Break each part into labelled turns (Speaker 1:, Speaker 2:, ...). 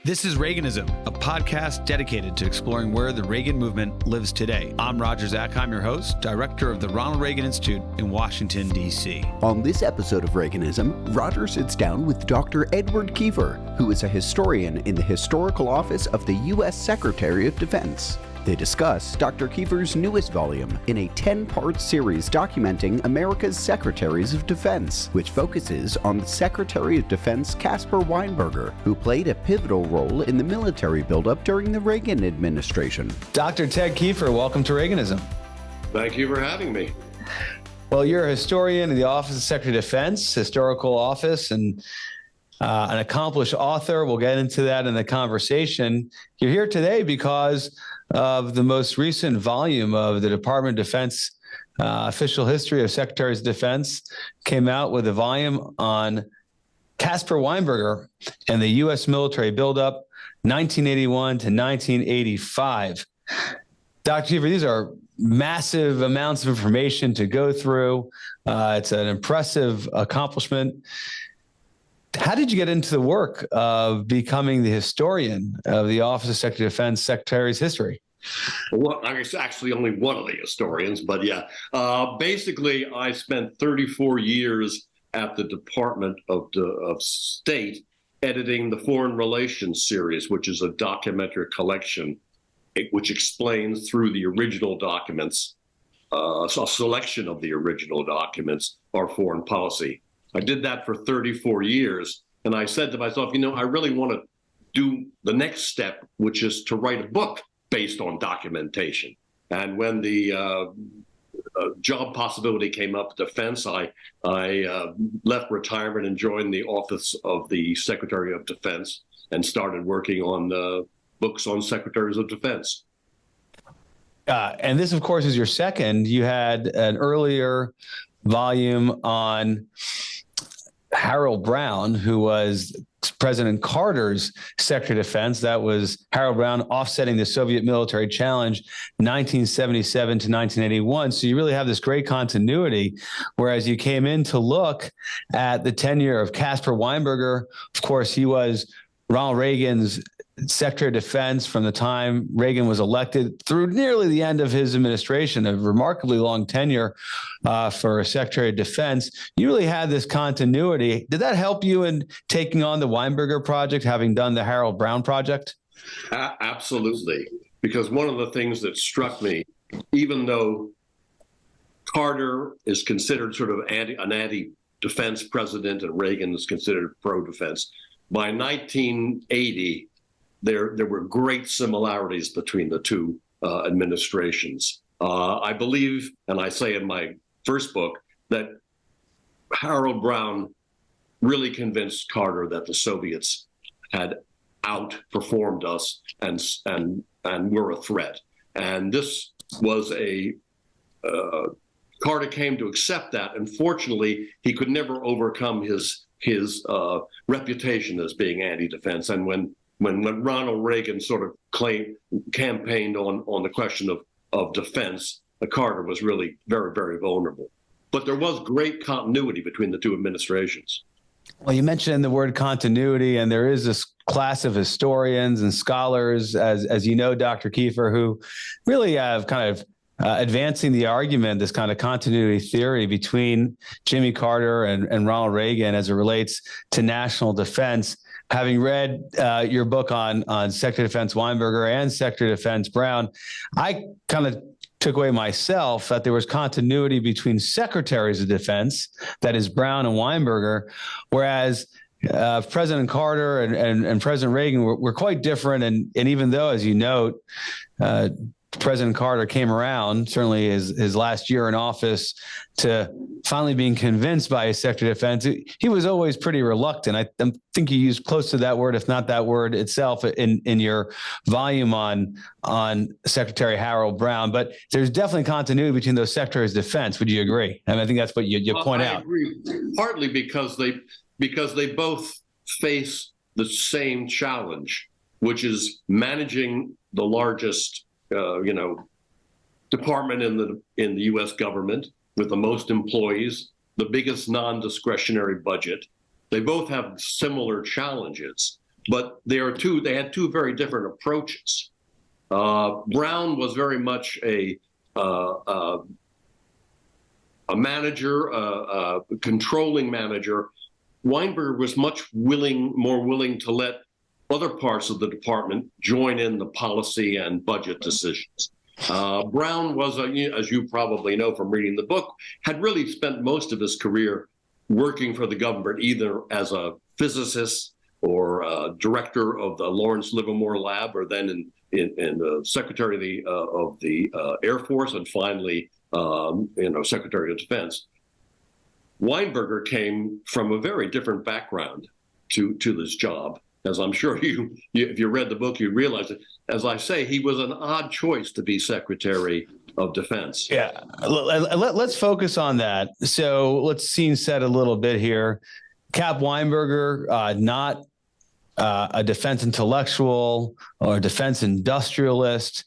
Speaker 1: This is Reaganism, a podcast dedicated to exploring where the Reagan movement lives today. I'm Roger Zakheim, your host, director of the Ronald Reagan Institute in Washington, D.C.
Speaker 2: On this episode of Reaganism, Roger sits down with Dr. Edward Keefer, who is a historian in the Historical Office of the U.S. Secretary of Defense. They discuss Dr. Keefer's newest volume in a 10-part series documenting America's Secretaries of Defense, which focuses on the Secretary of Defense Caspar Weinberger, who played a pivotal role in the military buildup during the Reagan Administration.
Speaker 1: Dr. Ted Keefer, welcome to Reaganism.
Speaker 3: Thank you for having me.
Speaker 1: Well, you're a historian in the Office of Secretary of Defense, historical office, and an accomplished author. We'll get into that in the conversation. You're here today because of the most recent volume of the Department of Defense Official History of Secretaries of Defense. Came out with a volume on Caspar Weinberger and the U.S. military buildup, 1981 to 1985. Dr. Keefer, these are massive amounts of information to go through. It's an impressive accomplishment. How did you get into the work of becoming the historian of the Office of Secretary of Defense Secretary's history?
Speaker 3: Well, I guess actually only one of the historians, but yeah. Basically, I spent 34 years at the Department of State editing the Foreign Relations series, which is a documentary collection which explains through the original documents, a selection of the original documents, our foreign policy. I did that for 34 years, and I said to myself, I really want to do the next step, which is to write a book based on documentation. And when the job possibility came up, defense, I left retirement and joined the Office of the Secretary of Defense and started working on books on Secretaries of Defense.
Speaker 1: And this, of course, is your second. You had an earlier volume on Harold Brown, who was President Carter's Secretary of Defense. That was Harold Brown offsetting the Soviet military challenge, 1977 to 1981. So you really have this great continuity, whereas you came in to look at the tenure of Caspar Weinberger. Of course, he was Ronald Reagan's Secretary of Defense from the time Reagan was elected through nearly the end of his administration, a remarkably long tenure for a Secretary of Defense. You really had this continuity. Did that help you in taking on the Weinberger project, having done the Harold Brown project?
Speaker 3: Absolutely. Because one of the things that struck me, even though Carter is considered sort of an anti-defense president and Reagan is considered pro-defense, by 1980, there were great similarities between the two administrations. I believe, and I say in my first book, that Harold Brown really convinced Carter that the Soviets had outperformed us and were a threat. And this was Carter came to accept that. Unfortunately, he could never overcome his reputation as being anti-defense. And when Ronald Reagan sort of campaigned on the question of defense, Carter was really very, very vulnerable. But there was great continuity between the two administrations.
Speaker 1: Well, you mentioned the word continuity, and there is this class of historians and scholars, as you know, Dr. Keefer, who really have kind of advancing the argument, this kind of continuity theory between Jimmy Carter and Ronald Reagan as it relates to national defense. Having read your book on Secretary of Defense Weinberger and Secretary of Defense Brown, I kind of took away myself that there was continuity between Secretaries of Defense, that is Brown and Weinberger, whereas President Carter and President Reagan were quite different. And even though, as you note, President Carter came around, certainly his last year in office, to finally being convinced by his Secretary of Defense. He was always pretty reluctant. I think you used close to that word, if not that word itself, in your volume on Secretary Harold Brown. But there's definitely continuity between those Secretaries of Defense. Would you agree? And I think that's what you point out.
Speaker 3: I agree, partly because they both face the same challenge, which is managing the largest department in the U.S. government with the most employees, the biggest non-discretionary budget. They both have similar challenges. but they had two very different approaches. Brown was very much a manager, a controlling manager. Weinberger was much more willing to let other parts of the department join in the policy and budget decisions. Brown was, as you probably know from reading the book, had really spent most of his career working for the government, either as a physicist or director of the Lawrence Livermore Lab, or then in Secretary of the Air Force, and finally, Secretary of Defense. Weinberger came from a very different background to this job. As I'm sure if you read the book, you realize it. As I say, he was an odd choice to be Secretary of Defense.
Speaker 1: Yeah, let's focus on that. So let's scene set a little bit here. Cap Weinberger, not a defense intellectual or a defense industrialist.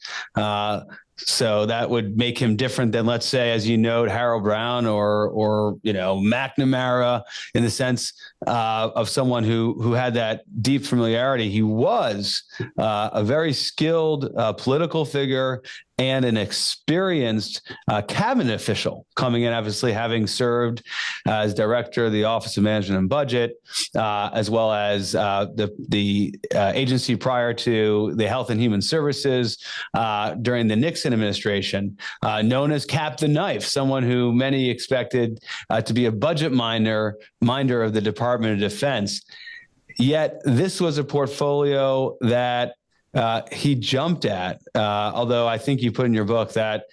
Speaker 1: So that would make him different than, let's say, as you note, Harold Brown or McNamara, in the sense of someone who had that deep familiarity. He was a very skilled political figure and an experienced cabinet official, coming in, obviously having served as director of the Office of Management and Budget, as well as the agency prior to the Health and Human Services during the Nixon administration, known as Cap the Knife, someone who many expected to be a budget minder of the Department of Defense. Yet this was a portfolio that he jumped at, although I think you put in your book that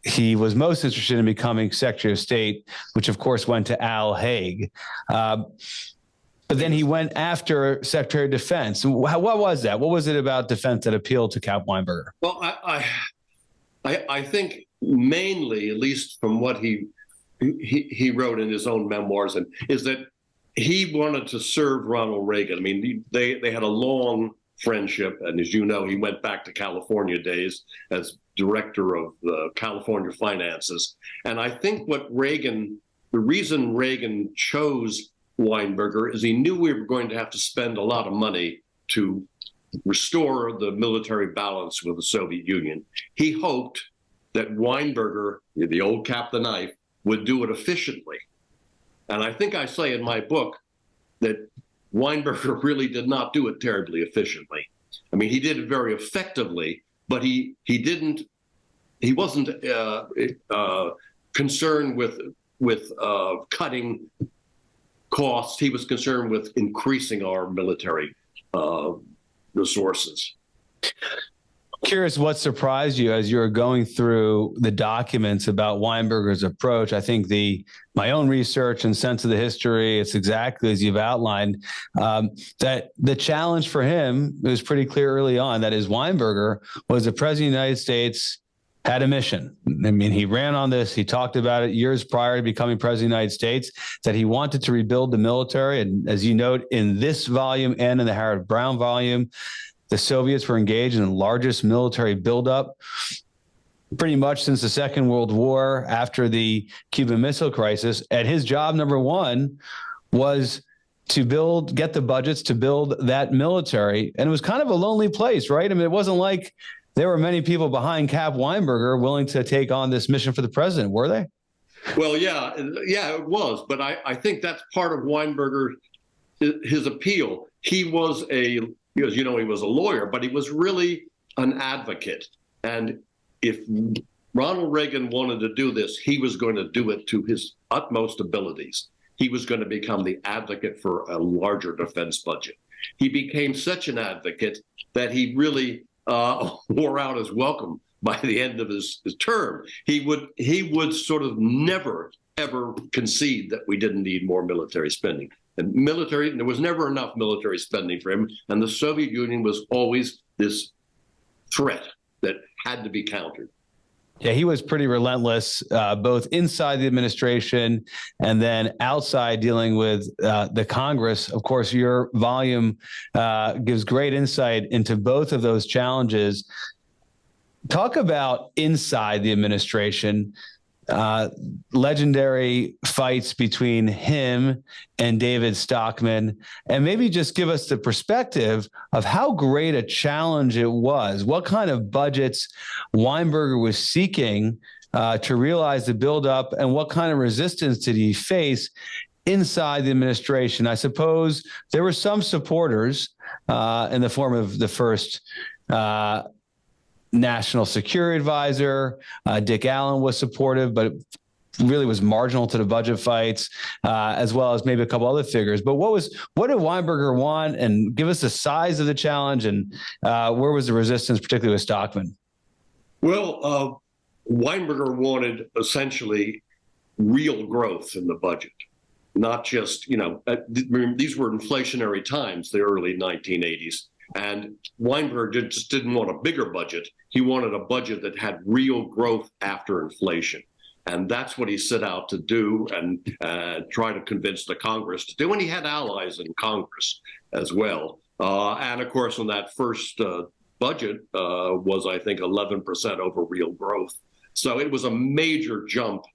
Speaker 1: he was most interested in becoming Secretary of State, which of course went to Al Haig. But then he went after Secretary of Defense. What was that? What was it about defense that appealed to Cap Weinberger?
Speaker 3: Well, I think mainly, at least from what he wrote in his own memoirs, and is that he wanted to serve Ronald Reagan. I mean, they had a long friendship, and as you know, he went back to California days as director of the California finances. And I think the reason Reagan chose Weinberger is he knew we were going to have to spend a lot of money to restore the military balance with the Soviet Union. He hoped that Weinberger, the old Cap the Knife, would do it efficiently. And I think I say in my book that Weinberger really did not do it terribly efficiently. I mean, he did it very effectively, but he wasn't concerned with cutting costs. He was concerned with increasing our military resources.
Speaker 1: Curious what surprised you as you were going through the documents about Weinberger's approach. I think my own research and sense of the history, it's exactly as you've outlined, that the challenge for him, it was pretty clear early on, that is Weinberger was the president of the United States, had a mission. I mean, he ran on this. He talked about it years prior to becoming president of the United States, that he wanted to rebuild the military. And as you note in this volume and in the Harold Brown volume, the Soviets were engaged in the largest military buildup pretty much since the Second World War, after the Cuban Missile Crisis. And his job, number one, was to get the budgets to build that military. And it was kind of a lonely place, right? I mean, it wasn't like there were many people behind Cap Weinberger willing to take on this mission for the president, were they?
Speaker 3: Well, yeah, it was. But I think that's part of Weinberger, his appeal. He was he was a lawyer, but he was really an advocate. And if Ronald Reagan wanted to do this, he was going to do it to his utmost abilities. He was going to become the advocate for a larger defense budget. He became such an advocate that he really wore out his welcome by the end of his term. He would sort of never, ever concede that we didn't need more military spending. And there was never enough military spending for him. And the Soviet Union was always this threat that had to be countered.
Speaker 1: Yeah, he was pretty relentless, both inside the administration and then outside, dealing with the Congress. Of course, your volume gives great insight into both of those challenges. Talk about inside the administration. legendary fights between him and David Stockman, and maybe just give us the perspective of how great a challenge it was, what kind of budgets Weinberger was seeking to realize the buildup, and what kind of resistance did he face inside the administration. I suppose there were some supporters in the form of the first national security advisor. Dick Allen was supportive, but really was marginal to the budget fights, as well as maybe a couple other figures. But what did Weinberger want? And give us the size of the challenge, and where was the resistance, particularly with Stockman?
Speaker 3: Well, Weinberger wanted essentially real growth in the budget, not just, these were inflationary times, the early 1980s. And Weinberger just didn't want a bigger budget. He wanted a budget that had real growth after inflation. And that's what he set out to do and try to convince the Congress to do. And he had allies in Congress as well. And of course, on that first budget was, I think, 11% over real growth. So it was a major jump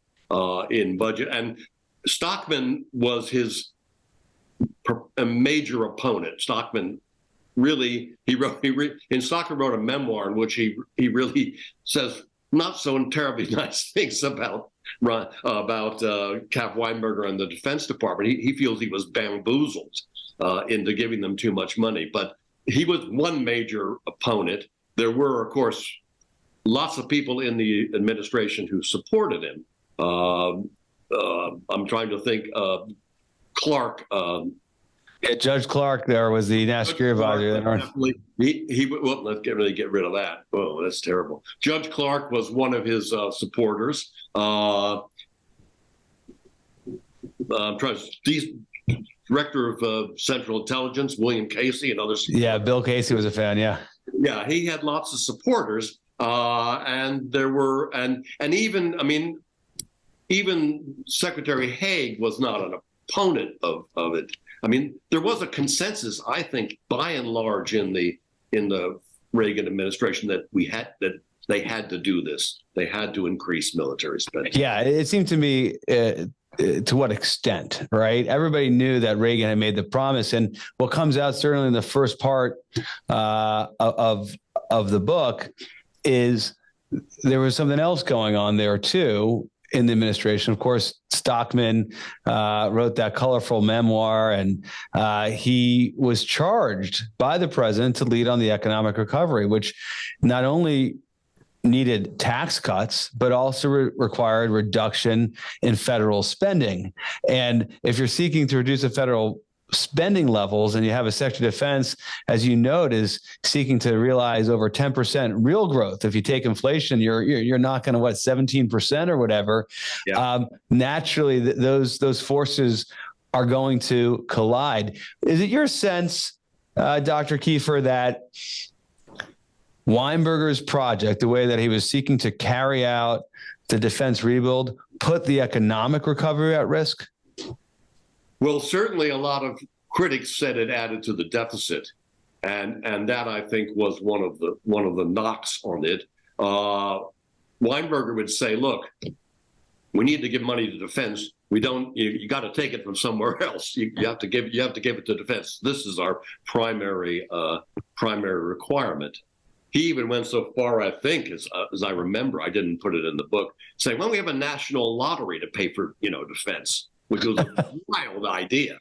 Speaker 3: in budget. And Stockman was a major opponent. Stockman really, Stockman wrote a memoir in which he really says not so terribly nice things about Cap Weinberger and the Defense Department. He feels he was bamboozled into giving them too much money. But he was one major opponent. There were, of course, lots of people in the administration who supported him. I'm trying to think. Clark.
Speaker 1: Judge Clark there was the national security advisor.
Speaker 3: Well, let's get rid of that. Oh, that's terrible. Judge Clark was one of his supporters. Director of Central Intelligence, William Casey, and others.
Speaker 1: Yeah, Bill Casey was a fan. Yeah.
Speaker 3: Yeah, he had lots of supporters, and there were, and even Secretary Haig was not an opponent of it. I mean, there was a consensus, I think, by and large in the Reagan administration that they had to do this. They had to increase military spending.
Speaker 1: Yeah, it seemed to me to what extent, right? Everybody knew that Reagan had made the promise, and what comes out certainly in the first part of the book is there was something else going on there too in the administration. Of course, Stockman wrote that colorful memoir, and he was charged by the president to lead on the economic recovery, which not only needed tax cuts, but also required reduction in federal spending. And if you're seeking to reduce the federal spending levels, and you have a Secretary of Defense, as you note, is seeking to realize over 10% real growth. If you take inflation, you're not going to 17% or whatever. Yeah. Naturally, those forces are going to collide. Is it your sense, Dr. Keefer, that Weinberger's project, the way that he was seeking to carry out the defense rebuild, put the economic recovery at risk?
Speaker 3: Well, certainly a lot of critics said it added to the deficit, and that, I think, was one of the knocks on it. Weinberger would say, "Look, we need to give money to defense. We don't. You got to take it from somewhere else. You have to give it to defense. This is our primary requirement." He even went so far, I think, as I remember, I didn't put it in the book, saying, "Well, we have a national lottery to pay for defense." Which was a wild idea,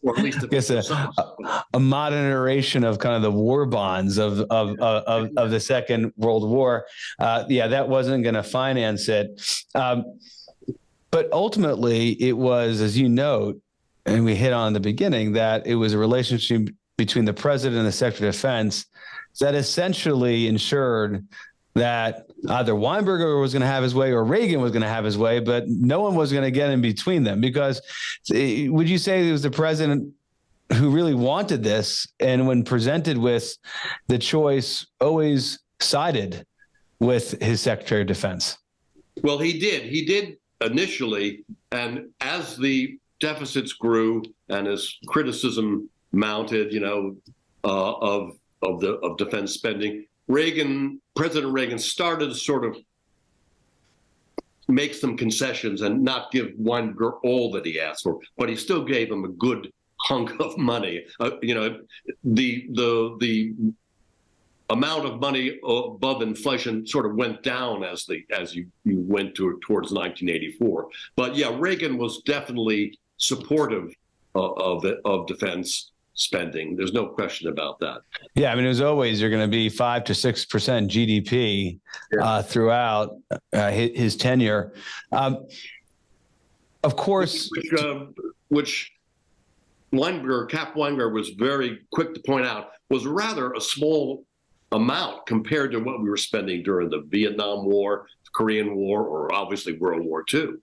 Speaker 3: or at least
Speaker 1: a modern iteration of kind of the war bonds of the Second World War. That wasn't going to finance it, but ultimately it was, as you note, and we hit on in the beginning, that it was a relationship between the president and the Secretary of Defense that essentially ensured that either Weinberger was going to have his way or Reagan was going to have his way, but no one was going to get in between them. Because would you say it was the president who really wanted this, and when presented with the choice, always sided with his Secretary of Defense? Well,
Speaker 3: he did initially, and as the deficits grew and as criticism mounted, of defense spending, President Reagan started to sort of make some concessions and not give Weinberger all that he asked for, but he still gave him a good hunk of money. The amount of money above inflation sort of went down as you went towards 1984. But yeah, Reagan was definitely supportive of defense spending. There's no question about that.
Speaker 1: Yeah, I mean, it was always you're going to be 5 to 6% GDP throughout his tenure. Of course,
Speaker 3: which Cap Weinberger was very quick to point out was rather a small amount compared to what we were spending during the Vietnam War, the Korean War, or obviously World War II.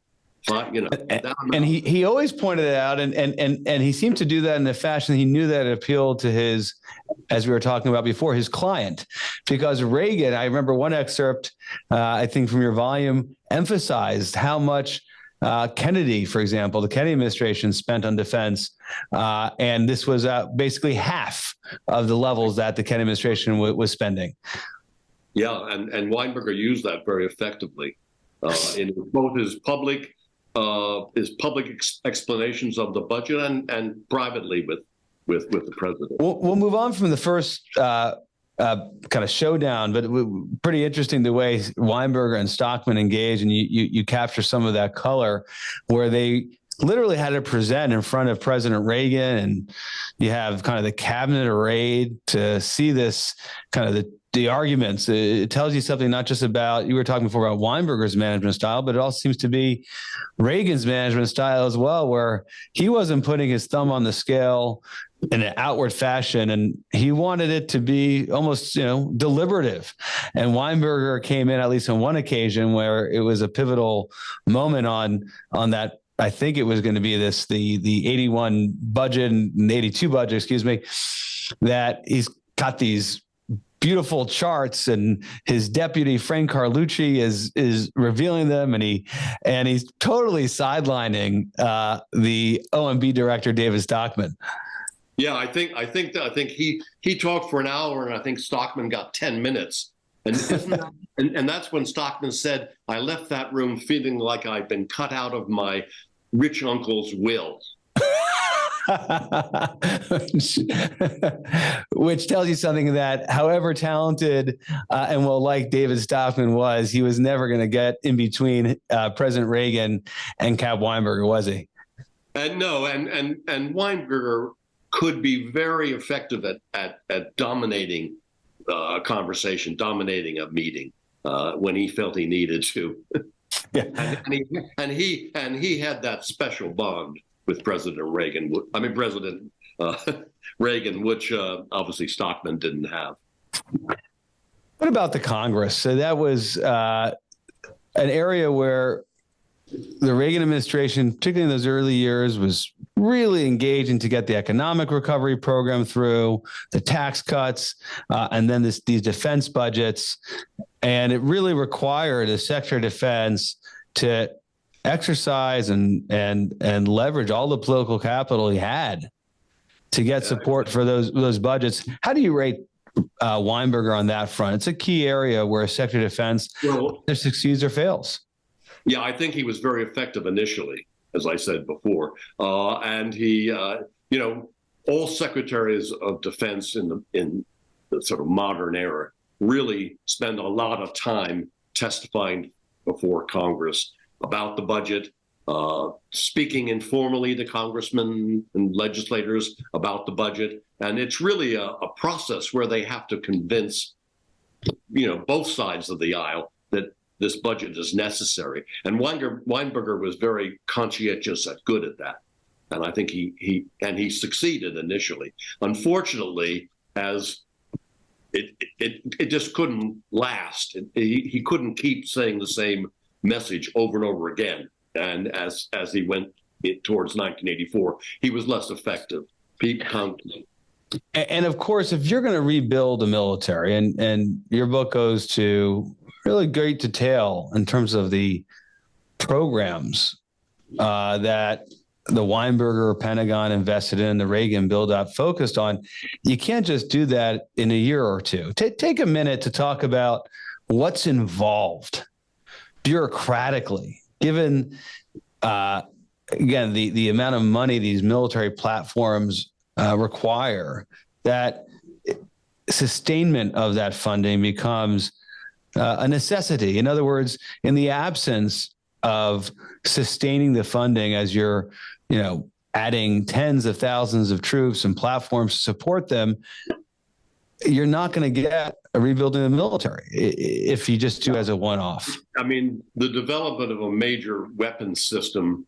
Speaker 1: And he always pointed it out, and he seemed to do that in a fashion he knew that it appealed to his, as we were talking about before, his client. Because Reagan, I remember one excerpt, I think from your volume, emphasized how much Kennedy, for example, the Kennedy administration spent on defense, and this was basically half of the levels that the Kennedy administration was spending.
Speaker 3: Yeah, and Weinberger used that very effectively in both his public explanations of the budget and privately with the president.
Speaker 1: We'll move on from the first kind of showdown, but pretty interesting the way Weinberger and Stockman engage, and you capture some of that color where they literally had to present in front of President Reagan, and you have kind of the cabinet arrayed to see this kind of the arguments. It tells you something not just about, you were talking before about Weinberger's management style, but it also seems to be Reagan's management style as well, where he wasn't putting his thumb on the scale in an outward fashion, and he wanted it to be almost, deliberative. And Weinberger came in, at least on one occasion, where it was a pivotal moment on that. I think it was going to be the 81 budget and 82 budget, excuse me, that he's got these beautiful charts, and his deputy Frank Carlucci is revealing them, and he's totally sidelining the OMB director David Stockman.
Speaker 3: Yeah, I think he talked for an hour, and I think Stockman got 10 minutes. And that's when Stockman said, "I left that room feeling like I'd been cut out of my rich uncle's will."
Speaker 1: Which tells you something that however talented and well-liked David Stockman was, he was never going to get in between President Reagan and Cap Weinberger, was he?
Speaker 3: And Weinberger could be very effective at dominating a conversation, dominating a meeting when he felt he needed to. Yeah. and he had that special bond with President Reagan. President Reagan, which obviously Stockman didn't have.
Speaker 1: What about the Congress? So that was an area where the Reagan administration, particularly in those early years, was really engaging to get the economic recovery program through, the tax cuts, and then these defense budgets. And it really required the Secretary of Defense to exercise and leverage all the political capital he had to get support for those budgets. How do you rate Weinberger on that front? It's a key area where Secretary of Defense either succeeds or fails.
Speaker 3: Yeah, I think he was very effective initially, as I said before. And he, all secretaries of defense in the sort of modern era really spend a lot of time testifying before Congress about the budget, speaking informally to congressmen and legislators about the budget. And it's really a process where they have to convince, both sides of the aisle that this budget is necessary. And Weinberger was very conscientious and good at that. And I think he succeeded initially. Unfortunately, as it just couldn't last. He couldn't keep saying the same message over and over again. And as he went towards 1984, he was less effective.
Speaker 1: And of course, if you're going to rebuild a military, and your book goes to really great detail in terms of the programs that the Weinberger Pentagon invested in, the Reagan buildup focused on, you can't just do that in a year or two. Take a minute to talk about what's involved bureaucratically, given again the amount of money these military platforms require, that sustainment of that funding becomes a necessity. In other words, in the absence of sustaining the funding as you're, adding tens of thousands of troops and platforms to support them, you're not going to get a rebuilding of the military if you just do as a one-off.
Speaker 3: I mean, the development of a major weapons system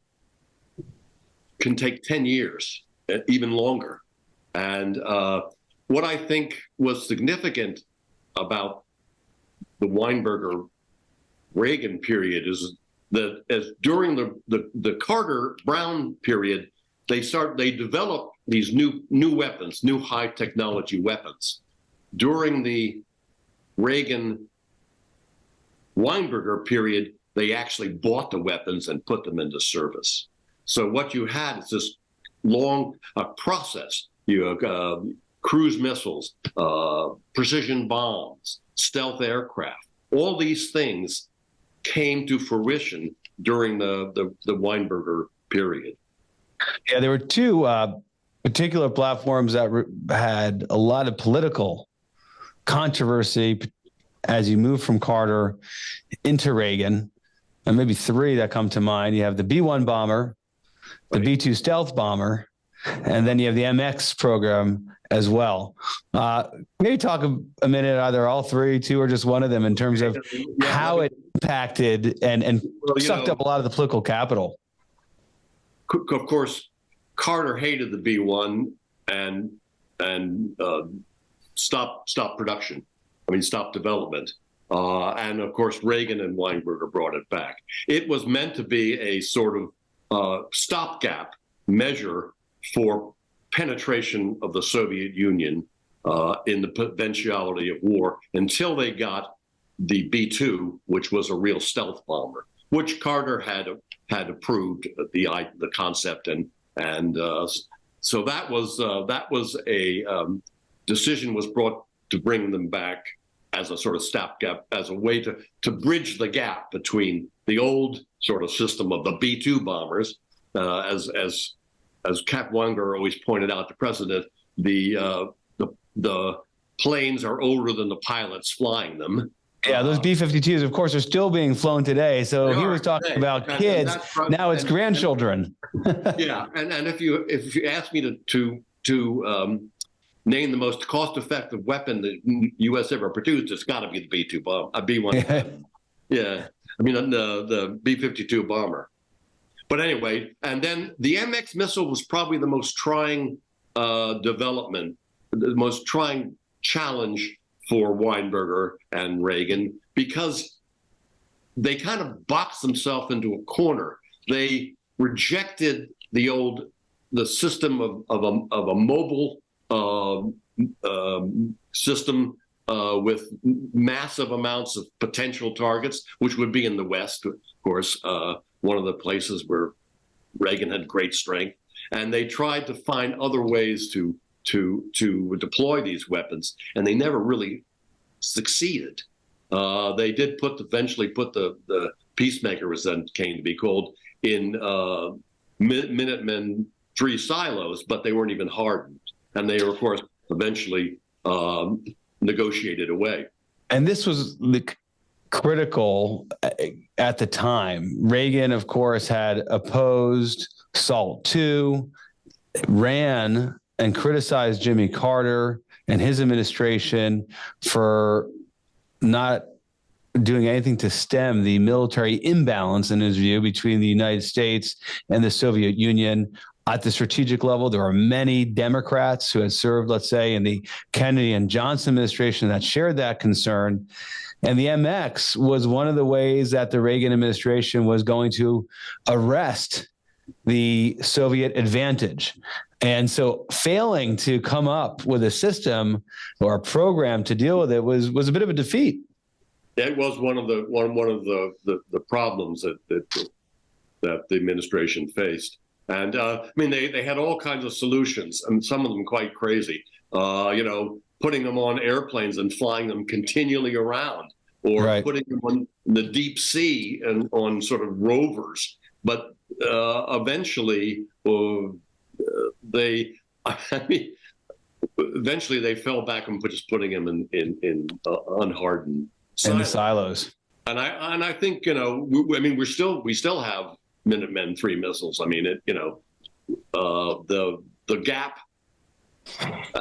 Speaker 3: can take 10 years, even longer. And what I think was significant about the Weinberger Reagan period is that as during the Carter-Brown period, they developed these new weapons, new high technology weapons. During the Reagan-Weinberger period, they actually bought the weapons and put them into service. So what you had is this long process. You have cruise missiles, precision bombs, stealth aircraft. All these things came to fruition during the Weinberger period.
Speaker 1: Yeah, there were two particular platforms that had a lot of political controversy as you move from Carter into Reagan, and maybe three that come to mind. You have the B-1 bomber, the B-2 stealth bomber, and then you have the MX program as well. Maybe talk a minute, either all three, two, or just one of them, in terms of how it impacted and sucked up a lot of the political capital.
Speaker 3: Of course, Carter hated the B-1 and stopped production. I mean, stopped development. And of course, Reagan and Weinberger brought it back. It was meant to be a sort of stopgap measure for penetration of the Soviet Union in the eventuality of war, until they got the B-2, which was a real stealth bomber, which Carter had approved the concept, and so that was a decision was brought to bring them back as a sort of stopgap, as a way to bridge the gap between the old sort of system of the B-2 bombers, as Cap Weinberger always pointed out to President, the planes are older than the pilots flying them.
Speaker 1: Yeah, those B-52s, of course, are still being flown today. So he was talking about kids. Now it's grandchildren.
Speaker 3: Yeah, and if you ask me to name the most cost-effective weapon the U.S. ever produced, it's got to be the B-2 bomb, a B-1. Yeah, I mean the B-52 bomber. But anyway, and then the MX missile was probably the most trying development, the most trying challenge for Weinberger and Reagan, because they kind of boxed themselves into a corner. They rejected the system of a mobile system with massive amounts of potential targets, which would be in the West, of course, one of the places where Reagan had great strength. And they tried to find other ways to deploy these weapons, and they never really succeeded. They did eventually put the Peacemaker, as then came to be called, in Minutemen III silos, but they weren't even hardened. And they were, of course, eventually negotiated away.
Speaker 1: And this was critical at the time. Reagan, of course, had opposed SALT II, ran and criticized Jimmy Carter and his administration for not doing anything to stem the military imbalance, in his view, between the United States and the Soviet Union. At the strategic level, there are many Democrats who had served, let's say, in the Kennedy and Johnson administration that shared that concern. And the MX was one of the ways that the Reagan administration was going to arrest the Soviet advantage. And so failing to come up with a system or a program to deal with it was a bit of a defeat.
Speaker 3: That was one of the problems that the administration faced. And I mean, they had all kinds of solutions, and some of them quite crazy. Putting them on airplanes and flying them continually around or
Speaker 1: Right.
Speaker 3: putting them on the deep sea and on sort of rovers. But eventually, eventually they fell back and just putting them in unhardened
Speaker 1: In the silos.
Speaker 3: And I think, you know, we still have Minutemen III missiles. I mean, the gap.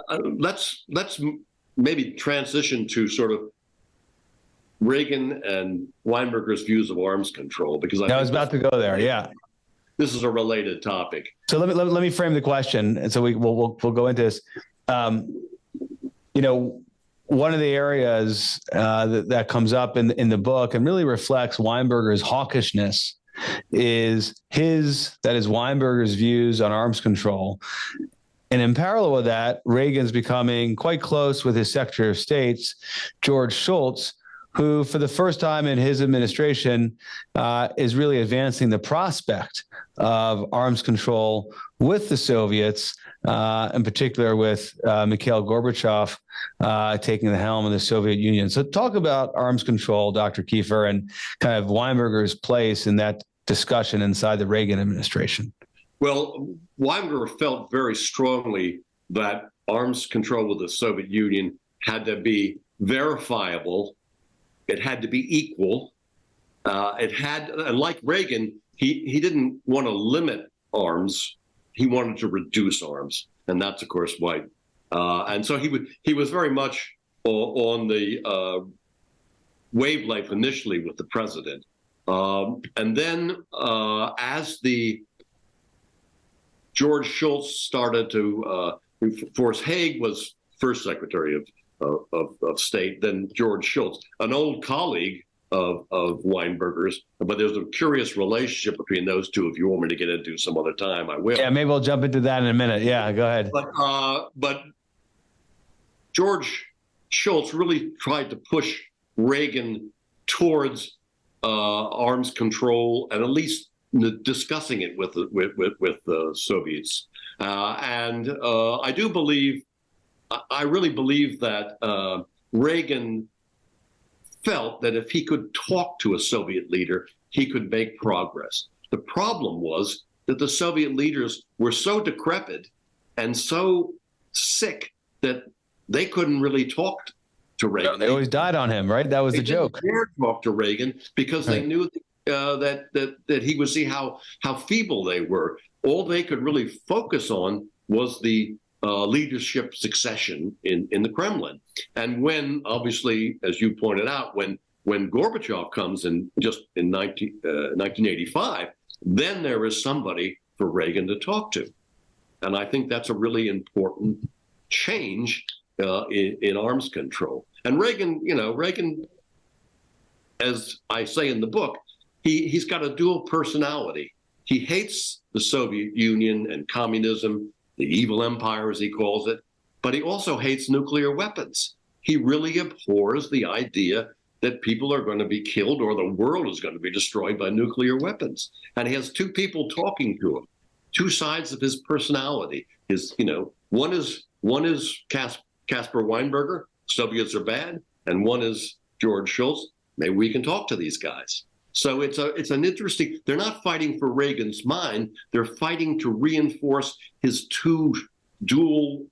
Speaker 3: Let's maybe transition to sort of Reagan and Weinberger's views of arms control, because I
Speaker 1: was about to go there. Yeah.
Speaker 3: This is a related topic.
Speaker 1: So let me frame the question, and so we'll go into this. You know, one of the areas that comes up in the book and really reflects Weinberger's hawkishness is Weinberger's views on arms control. And in parallel with that, Reagan's becoming quite close with his Secretary of State, George Shultz, who for the first time in his administration is really advancing the prospect of arms control with the Soviets, in particular with Mikhail Gorbachev taking the helm of the Soviet Union. So talk about arms control, Dr. Keefer, and kind of Weinberger's place in that discussion inside the Reagan administration.
Speaker 3: Well, Weinberger felt very strongly that arms control with the Soviet Union had to be verifiable. It had to be equal. And like Reagan, he didn't want to limit arms. He wanted to reduce arms. And that's, of course, why. And so he was very much on the wavelength initially with the president. And then as the George Shultz started to force, Haig was first Secretary of State, then George Shultz, an old colleague of Weinberger's, but there's a curious relationship between those two. If you want me to get into some other time, I will.
Speaker 1: Yeah, maybe we'll jump into that in a minute. Yeah, go ahead.
Speaker 3: But George Shultz really tried to push Reagan towards arms control, and at least discussing it with the Soviets. And I really believe that Reagan felt that if he could talk to a Soviet leader, he could make progress. The problem was that the Soviet leaders were so decrepit and so sick that they couldn't really talk to Reagan.
Speaker 1: No, they always died on him, right? That was the joke.
Speaker 3: They didn't dare talk to Reagan because they knew that he would see how feeble they were. All they could really focus on was the leadership succession in the Kremlin. And when, obviously, as you pointed out, when Gorbachev comes in just in 1985, then there is somebody for Reagan to talk to. And I think that's a really important change in arms control. And Reagan, as I say in the book, he's got a dual personality. He hates the Soviet Union and communism, the evil empire, as he calls it, but he also hates nuclear weapons. He really abhors the idea that people are going to be killed or the world is going to be destroyed by nuclear weapons. And he has two people talking to him, two sides of his personality. One is Caspar Weinberger, Soviets are bad, and one is George Shultz. Maybe we can talk to these guys. So it's an interesting. They're not fighting for Reagan's mind. They're fighting to reinforce his two dual,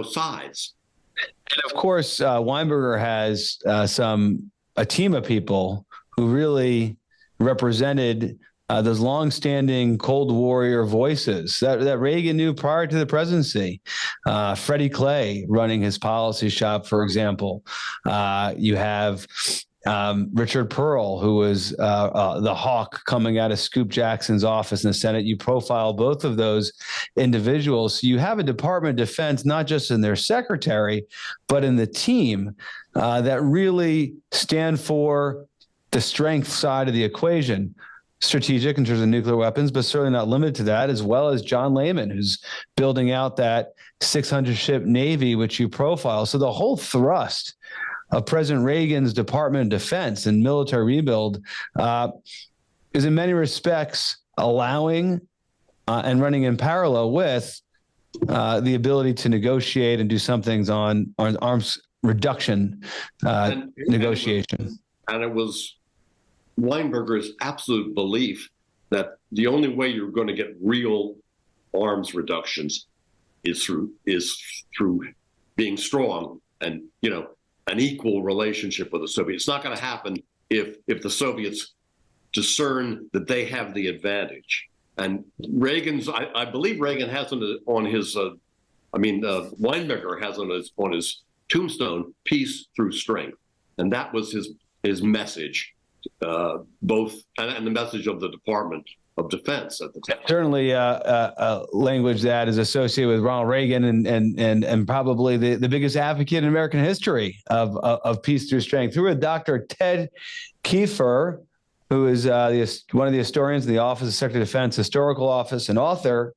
Speaker 3: sides.
Speaker 1: And of course, Weinberger has a team of people who really represented those longstanding Cold Warrior voices that Reagan knew prior to the presidency. Freddie Clay running his policy shop, for example. You have Richard Pearl, who was the hawk coming out of Scoop Jackson's office in the Senate. You profile both of those individuals. So you have a Department of Defense, not just in their secretary, but in the team that really stand for the strength side of the equation. Strategic in terms of nuclear weapons, but certainly not limited to that, as well as John Lehman, who's building out that 600-ship Navy, which you profile. So the whole thrust of President Reagan's Department of Defense and military rebuild is in many respects allowing and running in parallel with the ability to negotiate and do some things on arms reduction negotiation.
Speaker 3: And it was Weinberger's absolute belief that the only way you're going to get real arms reductions is through being strong and, an equal relationship with the Soviets. It's not going to happen if the Soviets discern that they have the advantage. And I believe Reagan has on his, Weinberger has on his tombstone, peace through strength. And that was his message, and the message of the Department of Defense at the time.
Speaker 1: Certainly a language that is associated with Ronald Reagan and probably the biggest advocate in American history of peace through strength. Through Dr. Ted Keefer, who is one of the historians in the Office of Secretary of Defense Historical Office and author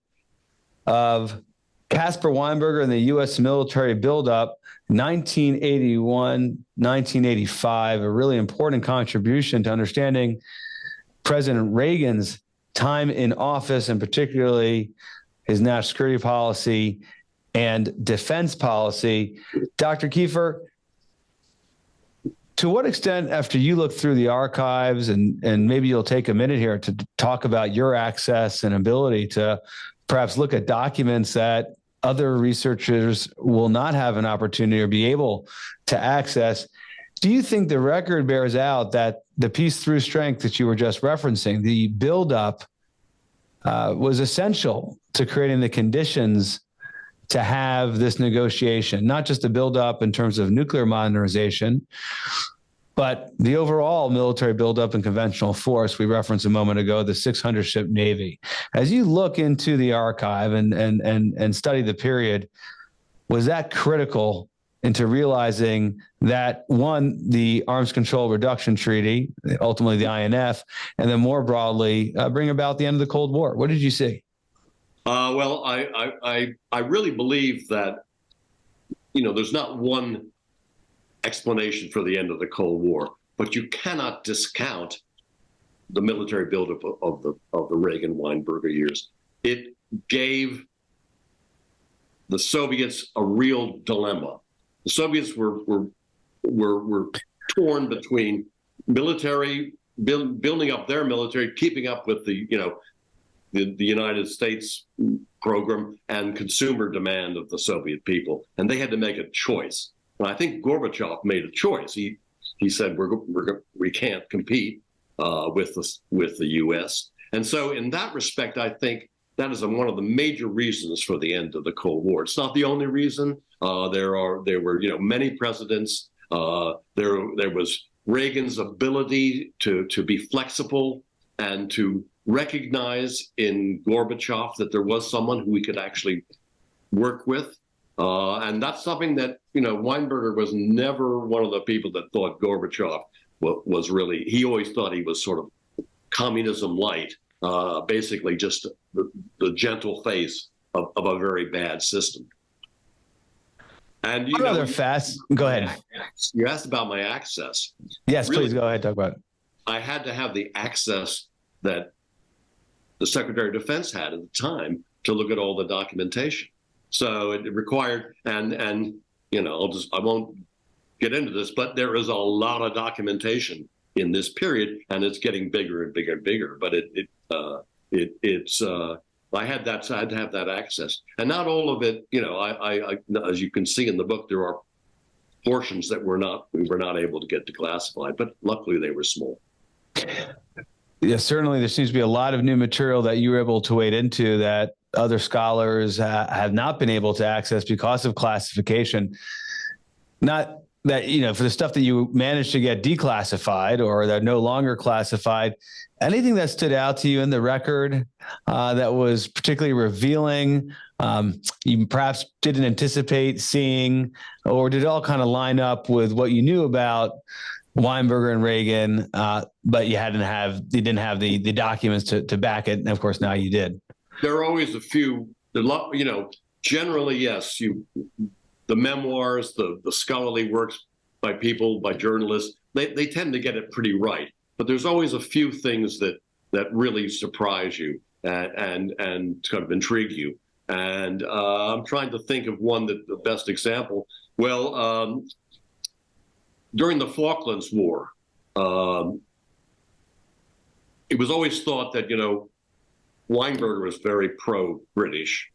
Speaker 1: of Caspar, Weinberger and the U.S. Military Buildup, 1981-1985, a really important contribution to understanding President Reagan's time in office, and particularly his national security policy and defense policy. Dr. Keefer, to what extent, after you look through the archives, and maybe you'll take a minute here to talk about your access and ability to perhaps look at documents that other researchers will not have an opportunity or be able to access, do you think the record bears out that the peace through strength that you were just referencing, the buildup, was essential to creating the conditions to have this negotiation, not just the buildup in terms of nuclear modernization, but the overall military buildup and conventional force? We referenced a moment ago, the 600-ship Navy. As you look into the archive and study the period, was that critical into realizing that, one, the Arms Control Reduction Treaty, ultimately the INF, and then more broadly, bring about the end of the Cold War? What did you see?
Speaker 3: Well, I really believe that, there's not one explanation for the end of the Cold War, but you cannot discount the military buildup of the Reagan-Weinberger years. It gave the Soviets a real dilemma. The Soviets were torn between military, building up their military, keeping up with the United States program and consumer demand of the Soviet people, and they had to make a choice. And I think Gorbachev made a choice. He said we can't compete with the U.S. And so in that respect, I think that is one of the major reasons for the end of the Cold War. It's not the only reason. There were many presidents. There was Reagan's ability to be flexible and to recognize in Gorbachev that there was someone who we could actually work with. And that's something that, Weinberger was never one of the people that thought Gorbachev was really, he always thought he was sort of communism light, basically just the gentle face of a very bad system. And
Speaker 1: go ahead.
Speaker 3: You asked about my access.
Speaker 1: Yes, really, please go ahead. Talk about it.
Speaker 3: I had to have the access that the Secretary of Defense had at the time to look at all the documentation. So it required, and I won't get into this, but there is a lot of documentation in this period, and it's getting bigger and bigger and bigger. But I had to have that access, and not all of it. I as you can see in the book, there are portions that we were not able to get declassified, but luckily they were small.
Speaker 1: Yes, certainly there seems to be a lot of new material that you were able to wade into that other scholars have not been able to access because of classification. Not that, for the stuff that you managed to get declassified or that are no longer classified, anything that stood out to you in the record that was particularly revealing, you perhaps didn't anticipate seeing, or did it all kind of line up with what you knew about Weinberger and Reagan, but you didn't have the documents to back it, and of course now you did?
Speaker 3: There are always a few, generally, yes, the memoirs, the scholarly works by people, by journalists, they tend to get it pretty right. But there's always a few things that really surprise you and kind of intrigue you. And I'm trying to think of one the best example. Well, during the Falklands War, it was always thought that, Weinberger was very pro-British,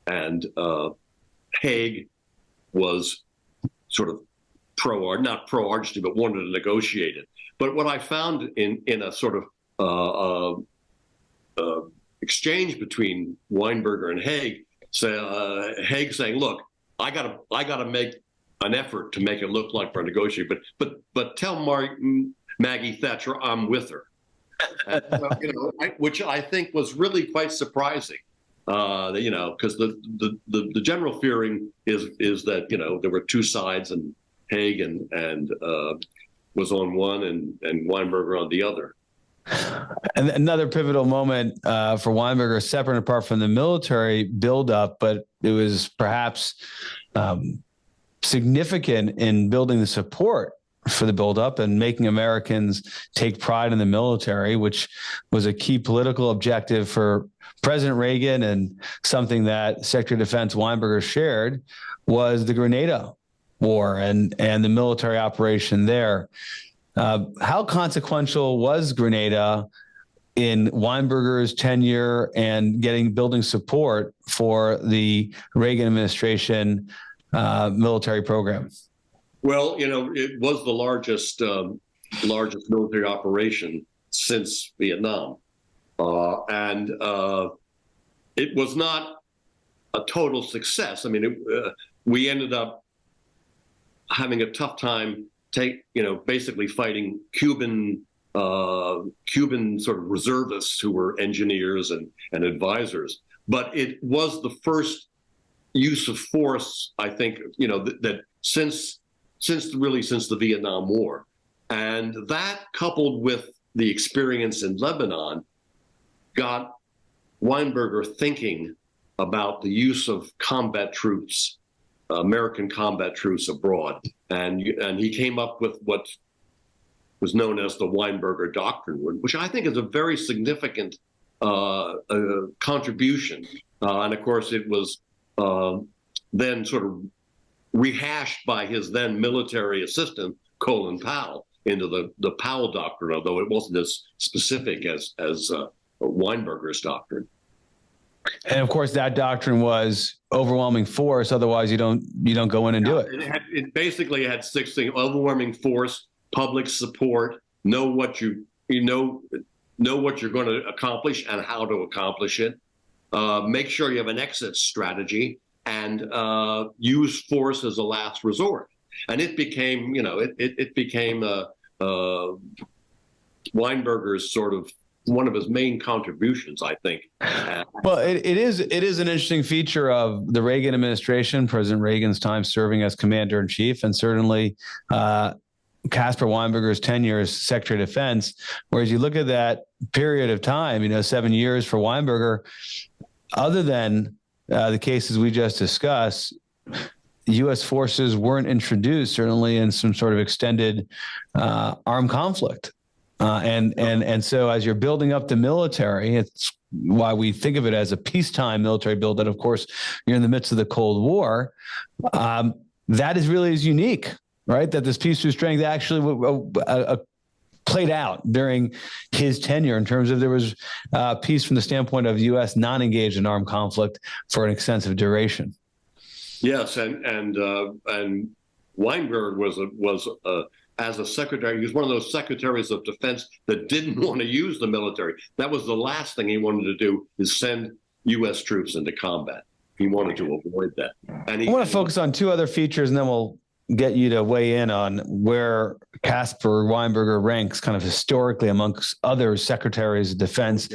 Speaker 3: and Haig was sort of not pro-Argentina, but wanted to negotiate it. But what I found in a sort of exchange between Weinberger and Haig, Haig saying, "Look, I gotta make an effort to make it look like we're negotiating, but tell Maggie Thatcher I'm with her," which I think was really quite surprising. Because the general fearing is that there were two sides, and Haig and was on one and Weinberger on the other.
Speaker 1: And another pivotal moment for Weinberger, separate and apart from the military buildup, but it was perhaps significant in building the support for the buildup and making Americans take pride in the military, which was a key political objective for President Reagan and something that Secretary of Defense Weinberger shared, was the Grenada War and the military operation there. How consequential was Grenada in Weinberger's tenure and building support for the Reagan administration military program?
Speaker 3: Well, it was the largest military operation since Vietnam, and it was not a total success. I mean, we ended up having a tough time basically fighting Cuban sort of reservists who were engineers and advisors. But it was the first use of force, I think, that since the Vietnam War. And that, coupled with the experience in Lebanon, got Weinberger thinking about the use of combat troops, American combat troops abroad. And he came up with what was known as the Weinberger Doctrine, which I think is a very significant contribution. And of course, it was then sort of rehashed by his then military assistant, Colin Powell, into the Powell Doctrine, although it wasn't as specific as Weinberger's doctrine.
Speaker 1: And of course, that doctrine was overwhelming force. Otherwise, you don't go in and do it.
Speaker 3: It basically had six things: overwhelming force, public support, know what you're going to accomplish and how to accomplish it. Make sure you have an exit strategy, and use force as a last resort. And it became, Weinberger's sort of one of his main contributions, I think.
Speaker 1: Well, it is an interesting feature of the Reagan administration, President Reagan's time serving as commander in chief, and certainly Caspar Weinberger's tenure as Secretary of Defense. Whereas you look at that period of time, 7 years for Weinberger, other than the cases we just discussed, U.S. forces weren't introduced, certainly in some sort of extended armed conflict. And so as you're building up the military, it's why we think of it as a peacetime military build. That, of course, you're in the midst of the Cold War. That is unique, right? That this peace through strength actually played out during his tenure in terms of there was peace from the standpoint of U.S. non-engaged in armed conflict for an extensive duration.
Speaker 3: Yes, and Weinberger was as a secretary, he was one of those secretaries of defense that didn't want to use the military. That was the last thing he wanted to do, is send U.S. troops into combat. He wanted to avoid that. And
Speaker 1: I want to focus on two other features, and then we'll get you to weigh in on where Caspar Weinberger ranks kind of historically amongst other secretaries of defense.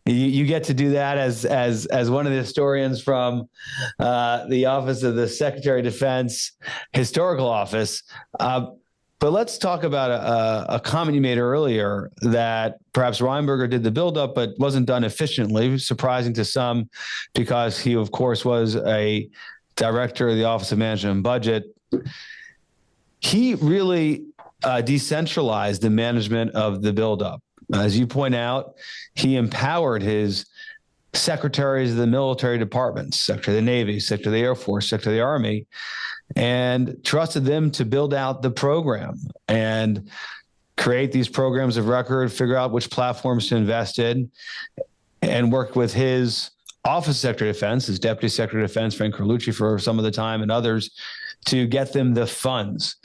Speaker 1: You get to do that as one of the historians from the Office of the Secretary of Defense Historical Office. But let's talk about a comment you made earlier that perhaps Weinberger did the buildup, but wasn't done efficiently, surprising to some, because he, of course, was a director of the Office of Management and Budget. He really decentralized the management of the buildup. As you point out, he empowered his secretaries of the military departments, Secretary of the Navy, Secretary of the Air Force, Secretary of the Army, and trusted them to build out the program. and create these programs of record, figure out which platforms to invest in, and work with his Office Secretary of Defense, his Deputy Secretary of Defense, Frank Carlucci, for some of the time, and others to get them the funds.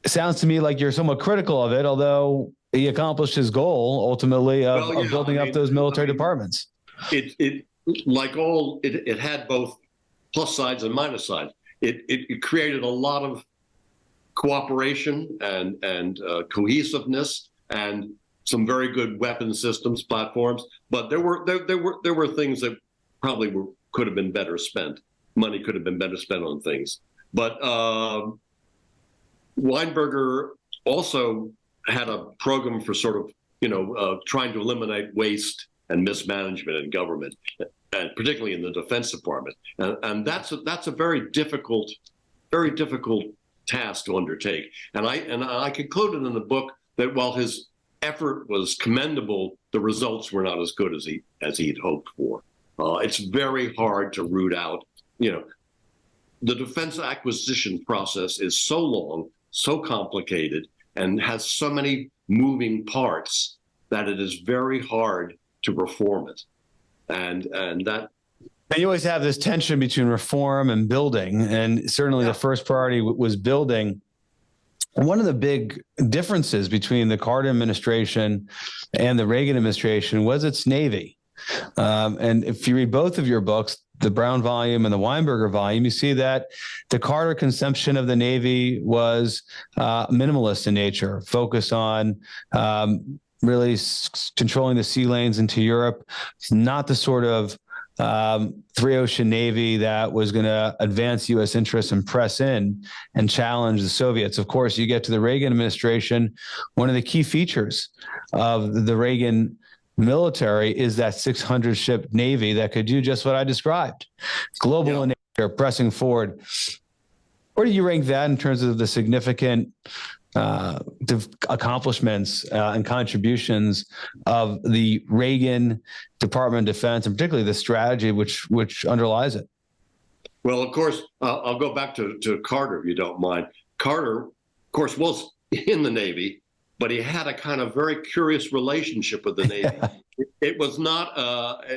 Speaker 1: It sounds to me like you're somewhat critical of it, although he accomplished his goal ultimately of building up those military departments.
Speaker 3: It had both plus sides and minus sides. It created a lot of cooperation and cohesiveness and some very good weapon systems platforms, but there were things that probably could have been better spent. Money could have been better spent on things. But Weinberger also had a program for sort of trying to eliminate waste and mismanagement in government, and particularly in the Defense Department, and that's a very difficult task to undertake. And I concluded in the book that while his effort was commendable, the results were not as good as he'd hoped for. It's very hard to root out. The defense acquisition process is so long, so complicated, and has so many moving parts that it is very hard to reform it. And
Speaker 1: you always have this tension between reform and building, and certainly the first priority was building. One of the big differences between the Carter administration and the Reagan administration was its Navy. And if you read both of your books, the Brown volume and the Weinberger volume, you see that the Carter conception of the Navy was minimalist in nature, focused on really controlling the sea lanes into Europe, not the sort of three-ocean Navy that was going to advance U.S. interests and press in and challenge the Soviets. Of course, you get to the Reagan administration, one of the key features of the Reagan military is that 600-ship Navy that could do just what I described, global in nature, pressing forward. Where do you rank that in terms of the significant accomplishments and contributions of the Reagan Department of Defense, and particularly the strategy which underlies it?
Speaker 3: Well, of course, I'll go back to Carter, if you don't mind. Carter, of course, was in the Navy, but he had a kind of very curious relationship with the Navy. It was not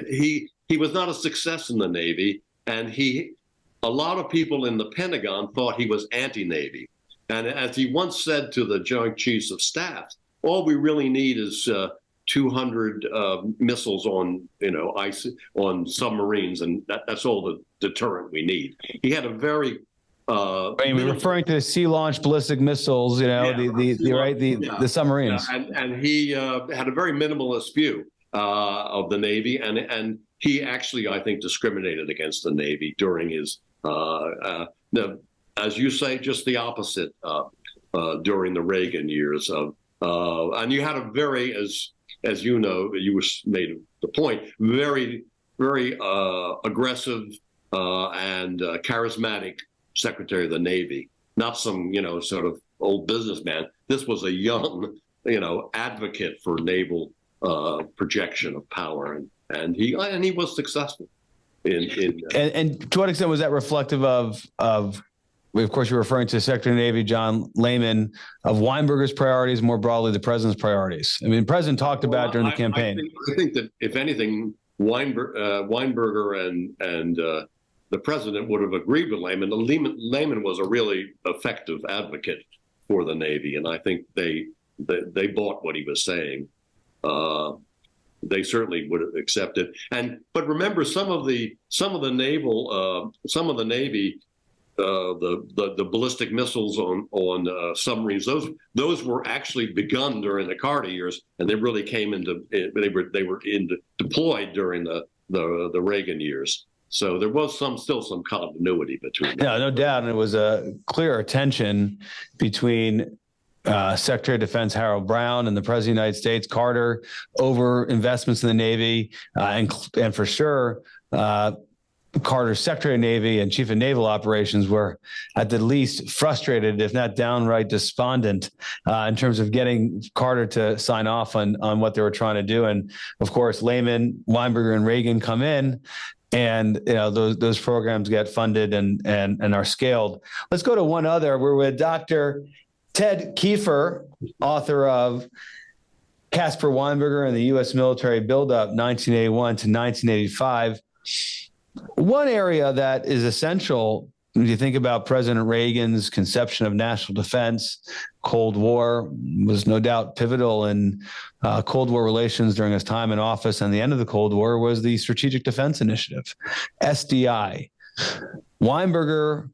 Speaker 3: he was not a success in the Navy, and a lot of people in the Pentagon thought he was anti-Navy. And as he once said to the Joint Chiefs of Staff, all we really need is 200 missiles on on submarines, and that's all the deterrent we need. He had a very
Speaker 1: we're referring to sea-launched ballistic missiles, the submarines.
Speaker 3: And he had a very minimalist view of the Navy, and he actually, I think, discriminated against the Navy during his, as you say, just the opposite during the Reagan years. And you had a very, as you know, you made the point, very, very aggressive and charismatic Secretary of the Navy, not some, sort of old businessman. This was a young, advocate for naval projection of power, and he was successful.
Speaker 1: And to what extent was that reflective of course, you're referring to Secretary of the Navy John Lehman, of Weinberger's priorities, more broadly the president's priorities? I mean, the president talked about during the campaign.
Speaker 3: I think that if anything, Weinberger and the president would have agreed with Lehman. Lehman was a really effective advocate for the Navy, and I think they bought what he was saying. They certainly would have accepted. But remember, some of the Navy, the ballistic missiles on submarines, those were actually begun during the Carter years, and they really came into deployed during the Reagan years. So there was still some continuity between them.
Speaker 1: No doubt. And it was a clear tension between Secretary of Defense Harold Brown and the President of the United States, Carter, over investments in the Navy, and for sure, Carter's Secretary of Navy and Chief of Naval Operations were at the least frustrated, if not downright despondent, in terms of getting Carter to sign off on what they were trying to do. And of course, Lehman, Weinberger, and Reagan come in, and those programs get funded and are scaled. Let's go to one other. We're with Dr. Ted Keefer, author of Caspar, Weinberger and the U.S. Military Buildup, 1981 to 1985. One area that is essential when you think about President Reagan's conception of national defense, Cold War was no doubt pivotal in Cold War relations during his time in office, and the end of the Cold War was the Strategic Defense Initiative, SDI. Weinberger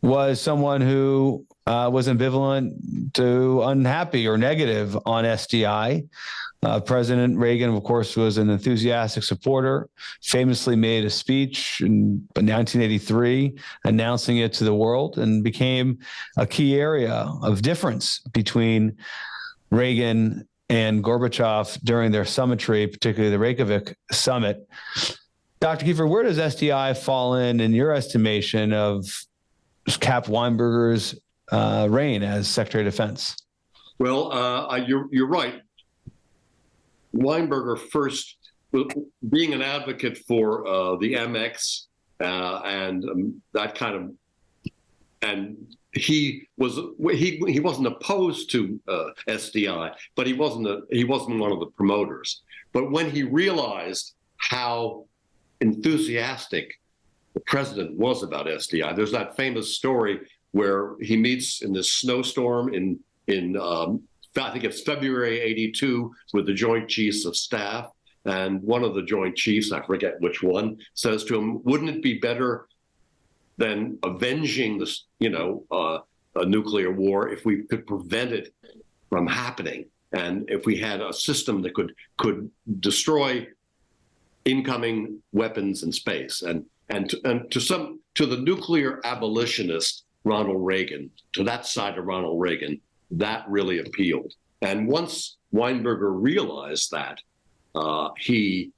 Speaker 1: was someone who was ambivalent to unhappy or negative on SDI. President Reagan, of course, was an enthusiastic supporter, famously made a speech in 1983 announcing it to the world, and became a key area of difference between Reagan and Gorbachev during their summitry, particularly the Reykjavik summit. Dr. Keefer, where does SDI fall in your estimation of Cap Weinberger's reign as Secretary of Defense?
Speaker 3: Well, you're right. Weinberger first, being an advocate for the MX and that kind of, and he wasn't opposed to SDI, but he wasn't one of the promoters. But when he realized how enthusiastic the president was about SDI, there's that famous story where he meets in this snowstorm in I think it's February '82 with the Joint Chiefs of Staff, and one of the Joint Chiefs, I forget which one, says to him, "Wouldn't it be better than avenging this, a nuclear war if we could prevent it from happening, and if we had a system that could destroy incoming weapons in space?" And to the nuclear abolitionist Ronald Reagan, to that side of Ronald Reagan, that really appealed. And once Weinberger realized that, he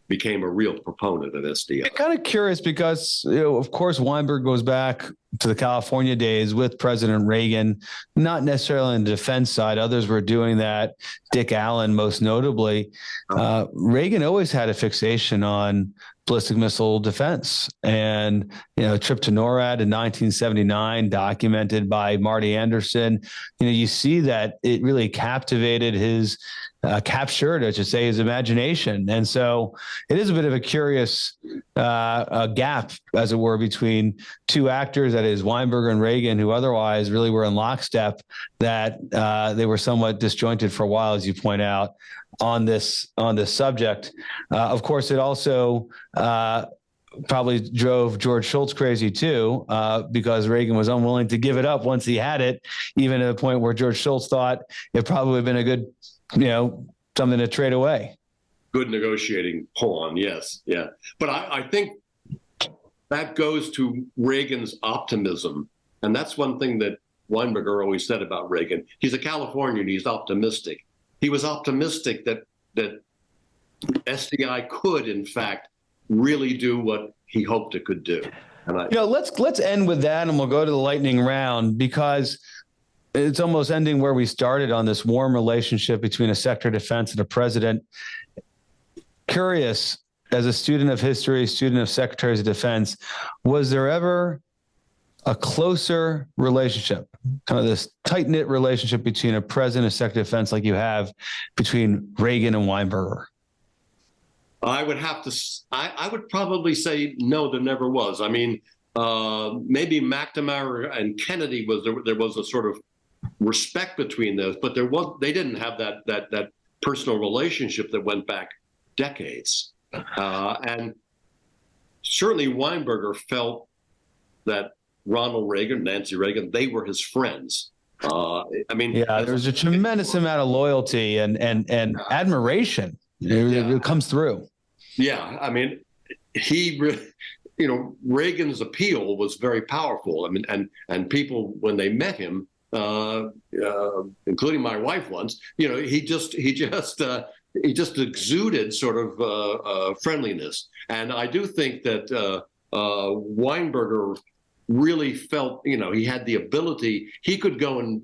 Speaker 3: became a real proponent of SDI.
Speaker 1: I'm kind of curious because, of course, Weinberger goes back to the California days with President Reagan, not necessarily on the defense side. Others were doing that, Dick Allen most notably. Reagan always had a fixation on ballistic missile defense, and a trip to NORAD in 1979, documented by Marty Anderson. You see that it really captured, I should say, his imagination. And so it is a bit of a curious gap, as it were, between two actors, that is Weinberger and Reagan, who otherwise really were in lockstep, that they were somewhat disjointed for a while, as you point out, on this subject. Of course, it also probably drove George Shultz crazy too, because Reagan was unwilling to give it up once he had it, even to the point where George Shultz thought it probably would have been a good, something to trade away.
Speaker 3: Good negotiating pawn, yes, yeah. But I think that goes to Reagan's optimism, and that's one thing that Weinberger always said about Reagan. He's a Californian. He's optimistic. He was optimistic that SDI could, in fact, really do what he hoped it could do. And
Speaker 1: let's end with that, and we'll go to the lightning round, because it's almost ending where we started on this warm relationship between a Secretary of Defense and a president. Curious, as a student of history, student of Secretaries of Defense, was there ever a closer relationship, kind of this tight-knit relationship between a president and Secretary of Defense like you have between Reagan and Weinberger?
Speaker 3: I would probably say no, there never was. I mean, maybe McNamara and Kennedy there was a sort of respect between those, but they didn't have that personal relationship that went back decades. And certainly Weinberger felt that Ronald Reagan, Nancy Reagan, they were his friends.
Speaker 1: There was a tremendous amount of loyalty and admiration. It comes through.
Speaker 3: Yeah, I mean, Reagan's appeal was very powerful. I mean, and people, when they met him, including my wife once, he just exuded sort of friendliness. And I do think that Weinberger really felt, he had the ability. He could go and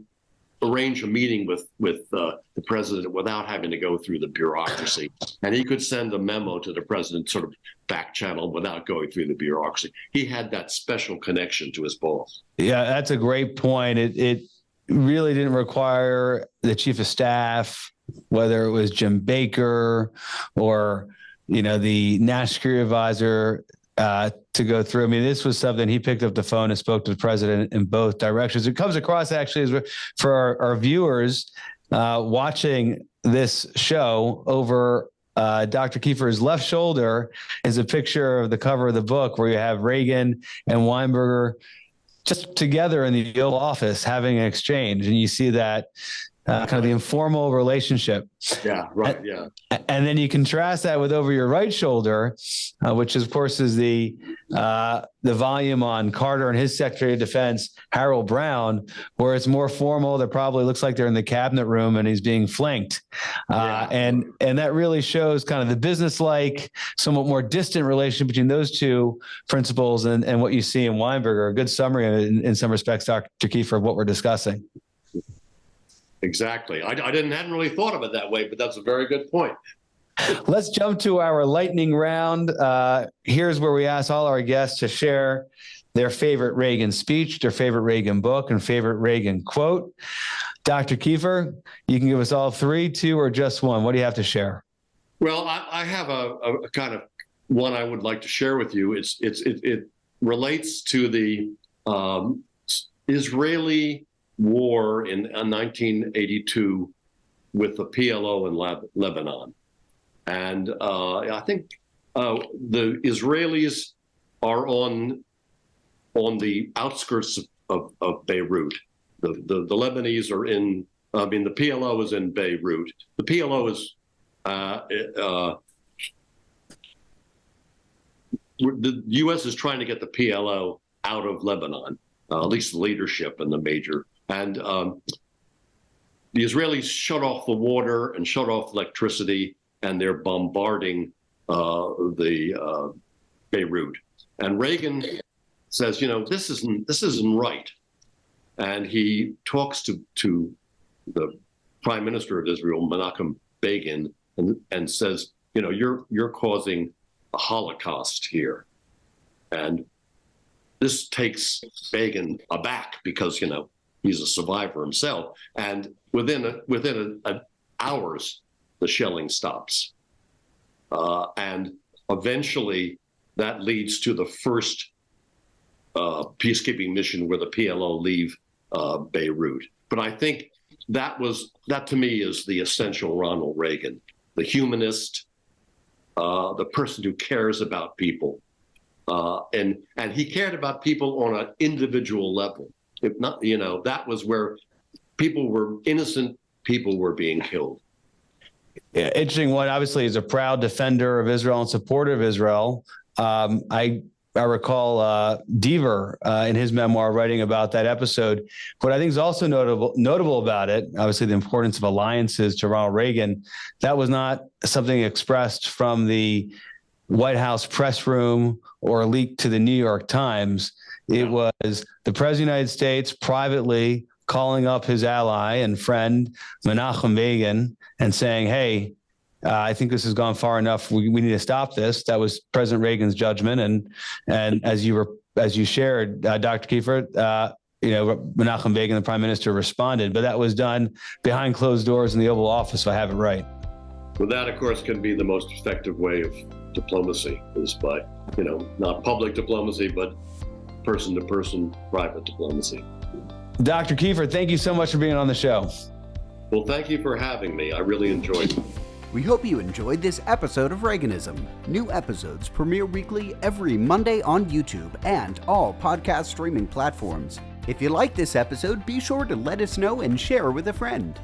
Speaker 3: arrange a meeting with the president without having to go through the bureaucracy, and he could send a memo to the president, sort of back channel, without going through the bureaucracy. He had that special connection to his boss.
Speaker 1: Yeah, that's a great point. It really didn't require the chief of staff, whether it was Jim Baker or, the national security advisor, to go through. I mean, this was something he picked up the phone and spoke to the president in both directions. It comes across actually as for our viewers watching this show over Dr. Keefer's left shoulder is a picture of the cover of the book where you have Reagan and Weinberger just together in the Oval Office having an exchange. And you see that kind of the informal relationship.
Speaker 3: Yeah, right, yeah.
Speaker 1: And then you contrast that with over your right shoulder, which of course is the volume on Carter and his Secretary of Defense, Harold Brown, where it's more formal. It probably looks like they're in the cabinet room and he's being flanked. And that really shows kind of the business-like, somewhat more distant relationship between those two principles and what you see in Weinberger. A good summary in some respects, Dr. Keefer, of what we're discussing.
Speaker 3: Exactly. I hadn't really thought of it that way, but that's a very good point.
Speaker 1: Let's jump to our lightning round. Here's where we ask all our guests to share their favorite Reagan speech, their favorite Reagan book, and favorite Reagan quote. Dr. Keefer, you can give us all 3, 2, or just one. What do you have to share?
Speaker 3: Well, I have a kind of one I would like to share with you. It relates to the Israeli war in 1982 with the PLO in Lebanon. And I think the Israelis are on the outskirts of Beirut. The Lebanese are in, the PLO is in Beirut. The PLO is, the U.S. is trying to get the PLO out of Lebanon, at least the leadership and the major. And the Israelis shut off the water and shut off electricity, and they're bombarding the Beirut. And Reagan says, this isn't right. And he talks to the Prime Minister of Israel, Menachem Begin, and says, you're causing a Holocaust here. And this takes Begin aback because, he's a survivor himself. And within hours, the shelling stops. And eventually that leads to the first peacekeeping mission where the PLO leave Beirut. But I think that to me is the essential Ronald Reagan, the humanist, the person who cares about people. And he cared about people on an individual level. If not, that was where innocent people were being killed.
Speaker 1: Yeah, interesting one. Obviously, he's a proud defender of Israel and supporter of Israel. I recall Deaver in his memoir writing about that episode. What I think is also notable about it, obviously the importance of alliances to Ronald Reagan, that was not something expressed from the White House press room or leaked to the New York Times. It was the President of the United States privately calling up his ally and friend, Menachem Begin, and saying, hey, I think this has gone far enough. We need to stop this. That was President Reagan's judgment. And as you shared, Dr. Keefer, Menachem Begin, the Prime Minister, responded. But that was done behind closed doors in the Oval Office, if I have it right.
Speaker 3: Well, that, of course, can be the most effective way of diplomacy, is by, not public diplomacy, but person-to-person private diplomacy.
Speaker 1: Dr. Keefer, thank you so much for being on the show.
Speaker 3: Well, thank you for having me. I really enjoyed it.
Speaker 2: We hope you enjoyed this episode of Reaganism. New episodes premiere weekly every Monday on YouTube and all podcast streaming platforms. If you like this episode, be sure to let us know and share with a friend.